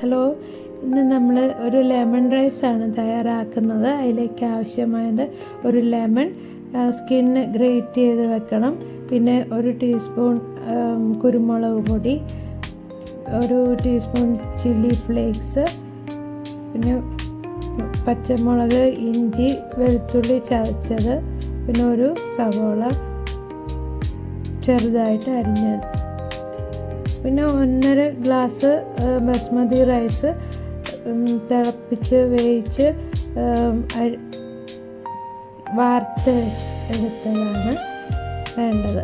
Hello, ഇന്ന് നമ്മൾ ഒരു ലെമൺ റൈസാണ് തയ്യാറാക്കുന്നത്. അതിലേക്ക് ആവശ്യമായത് ഒരു ലെമൺ, സ്കിന്ന് ഗ്രേറ്റ് ചെയ്ത് വെക്കണം. പിന്നെ ഒരു ടീസ്പൂൺ കുരുമുളക് പൊടി, ഒരു ടീസ്പൂൺ ചില്ലി ഫ്ലേക്സ്, പിന്നെ പച്ചമുളക്, ഇഞ്ചി, വെളുത്തുള്ളി ചതച്ചത്, പിന്നെ ഒരു സവോള ചെറുതായിട്ട് അരിഞ്ഞത്, പിന്നെ 1.5 ഗ്ലാസ് ബസ്മതി റൈസ് തിളപ്പിച്ച് വേവിച്ച് വാർത്ത് എടുത്തതാണ് വേണ്ടത്.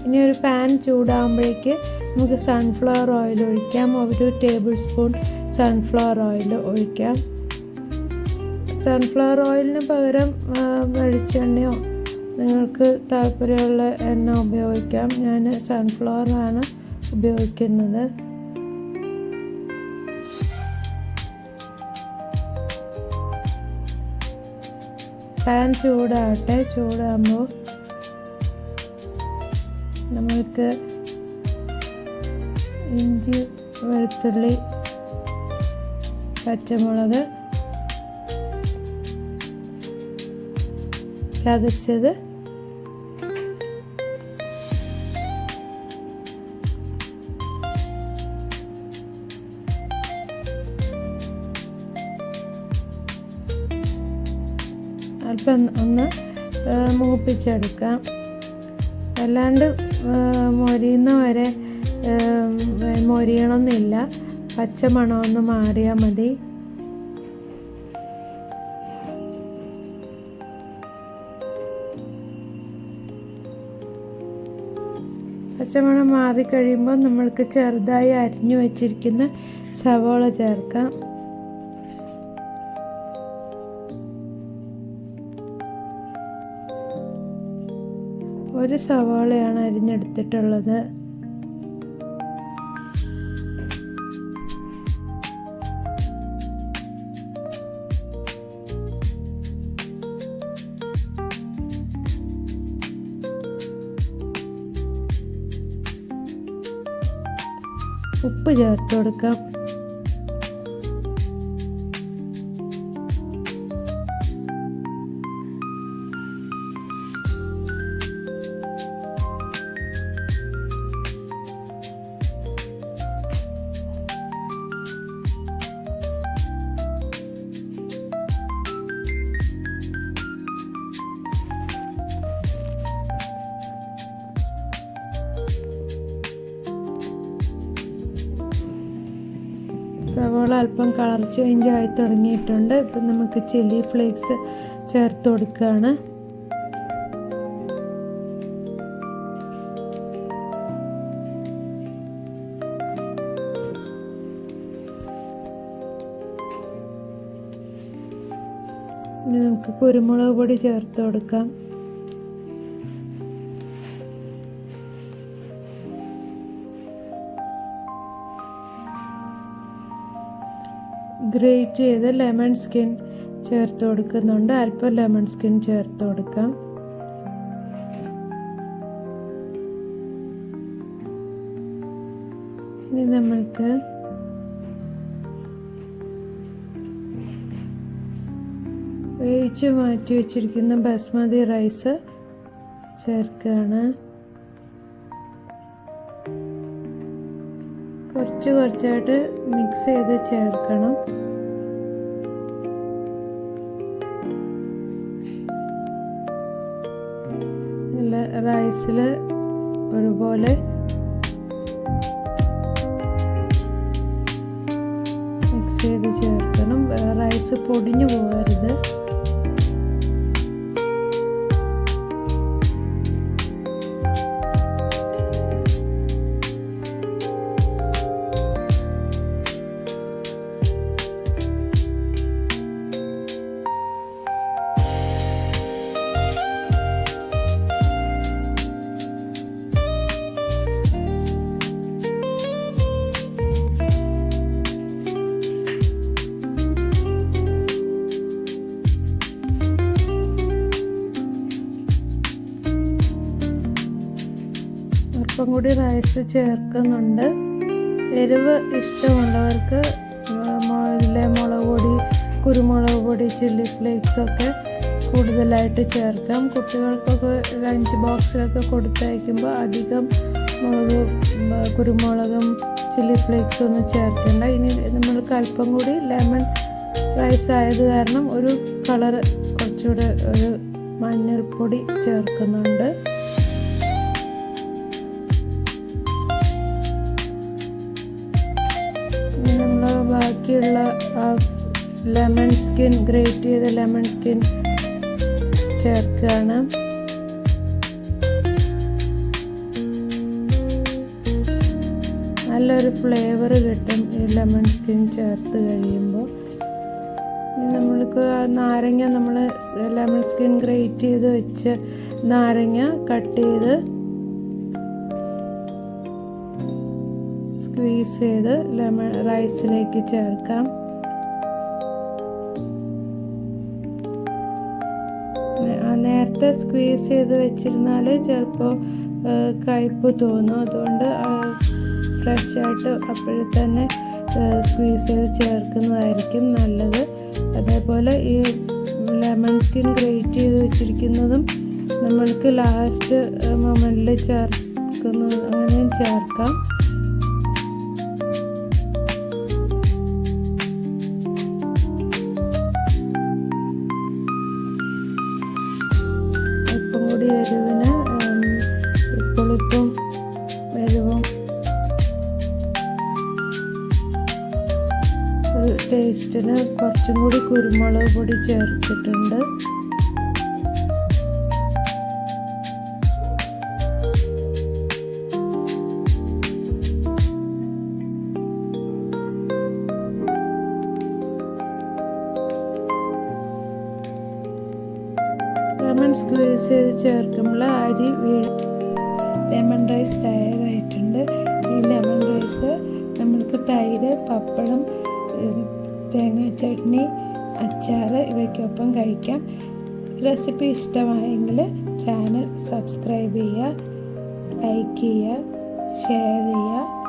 ഇനി ഒരു പാൻ ചൂടാകുമ്പോഴേക്ക് നമുക്ക് സൺഫ്ലവർ ഓയിൽ ഒഴിക്കാം. 1 ടേബിൾ സ്പൂൺ സൺഫ്ലവർ ഓയിൽ ഒഴിക്കാം. സൺഫ്ലവർ ഓയിലിന് പകരം വെളിച്ചെണ്ണയോ നിങ്ങൾക്ക് താല്പര്യമുള്ള എണ്ണ ഉപയോഗിക്കാം. ഞാൻ സൺഫ്ലവറാണ് ഉപയോഗിക്കുന്നത്. പാൻ ചൂടാവട്ടെ. ചൂടാകുമ്പോൾ നമുക്ക് ഇഞ്ചി, വെളുത്തുള്ളി, പച്ചമുളക് ചതച്ചത്, അല്പം ഒന്ന് മൂപ്പിച്ചെടുക്കാം. അല്ലാണ്ട് മൊരിയുന്ന വരെ മൊരിയണമെന്നില്ല, പച്ചമണമൊന്ന് മാറിയാൽ മതി. പച്ചമണം മാറിക്കഴിയുമ്പോൾ നമ്മൾക്ക് ചെറുതായി അരിഞ്ഞു വച്ചിരിക്കുന്ന സവോള ചേർക്കാം. ഒരു സവാളയാണ് അരിഞ്ഞെടുത്തിട്ടുള്ളത്. ഉപ്പ് ചേർത്ത് കൊടുക്കാം. സവോള അല്പം കളർ ചേഞ്ച് ആയി തുടങ്ങിയിട്ടുണ്ട്. ഇപ്പം നമുക്ക് ചില്ലി ഫ്ലേക്സ് ചേർത്ത് കൊടുക്കുകയാണ്. ഇനി നമുക്ക് കുരുമുളക് പൊടി ചേർത്ത് കൊടുക്കാം. ഗ്രേറ്റ് ചെയ്ത് ലെമൺ സ്കിൻ ചേർത്ത് കൊടുക്കുന്നുണ്ട്. അല്പം ലെമൺ സ്കിൻ ചേർത്ത് കൊടുക്കാം. ഇനി നമ്മൾക്ക് വേവിച്ച് മാറ്റി വെച്ചിരിക്കുന്ന ബസ്മതി റൈസ് ചേർക്കുകയാണ്. കുറച്ചായിട്ട് മിക്സ് ചെയ്ത് ചേർക്കണം. റൈസിൽ ഒരുപോലെ മിക്സ് ചെയ്ത് ചേർക്കണം. റൈസ് പൊടിഞ്ഞു പോകരുത്. അല്പം കൂടി റൈസ് ചേർക്കുന്നുണ്ട്. എരിവ് ഇഷ്ടമുള്ളവർക്ക് മുളക് പൊടി, കുരുമുളക് പൊടി, ചില്ലി ഫ്ലേക്സൊക്കെ കൂടുതലായിട്ട് ചേർക്കാം. കുട്ടികൾക്കൊക്കെ ലഞ്ച് ബോക്സിലൊക്കെ കൊടുത്തയക്കുമ്പോൾ അധികം കുരുമുളകും ചില്ലി ഫ്ലേക്സും ഒന്നും ചേർക്കേണ്ട. ഇനി നമ്മൾക്ക് അല്പം കൂടി ലെമൺ റൈസ് ആയത് കാരണം ഒരു കളറ് കുറച്ചുകൂടെ ഒരു മഞ്ഞൾപ്പൊടി ചേർക്കുന്നുണ്ട്. നമ്മൾ ബാക്കിയുള്ള ലെമൺ സ്കിൻ, ഗ്രേറ്റ് ചെയ്ത ലെമൺ സ്കിൻ ചേർക്കുകയാണ്. നല്ലൊരു ഫ്ലേവർ കിട്ടും ഈ ലെമൺ സ്കിൻ ചേർത്ത് കഴിയുമ്പോൾ. നമ്മൾക്ക് നാരങ്ങ, നമ്മൾ ലെമൺ സ്കിൻ ഗ്രേറ്റ് ചെയ്ത് വെച്ച് നാരങ്ങ കട്ട് ചെയ്ത് സ്ക്വീസ് ചെയ്ത് ലെമൺ റൈസിലേക്ക് ചേർക്കാം. നേരത്തെ സ്ക്വീസ് ചെയ്ത് വെച്ചിരുന്നാൽ ചിലപ്പോൾ കയ്പ്പ് തോന്നും. അതുകൊണ്ട് ഫ്രഷായിട്ട് അപ്പോഴേ തന്നെ സ്ക്വീസ് ചെയ്ത് ചേർക്കുന്നതായിരിക്കും നല്ലത്. അതേപോലെ ഈ ലെമൺ സ്കിൻ ഗ്രേറ്റ് ചെയ്ത് വെച്ചിരിക്കുന്നതും നമ്മൾക്ക് ലാസ്റ്റ് മൊമെൻറ്റിൽ ചേർക്കുന്നത് അങ്ങനെയും ചേർക്കാം. ഉപ്പും കൂടി എരിവിന് പുളിപ്പും എരിവും ടേസ്റ്റിന് കുറച്ചും കൂടി കുരുമുളക് പൊടി ചേർത്തിട്ടുണ്ട്. ലെമൺ സ്ക്വീസ് ചെയ്ത് ചേർക്കുമ്പോൾ അരി വീഴും. ലെമൺ റൈസ് തയ്യാറായിട്ടുണ്ട്. ഈ ലെമൺ റൈസ് നമ്മൾക്ക് തൈര്, പപ്പടം, തേങ്ങാ ചട്നി, അച്ചാർ ഇവയ്ക്കൊപ്പം കഴിക്കാം. റെസിപ്പി ഇഷ്ടമായെങ്കിൽ ചാനൽ സബ്സ്ക്രൈബ് ചെയ്യുക, ലൈക്ക് ചെയ്യുക, ഷെയർ ചെയ്യുക.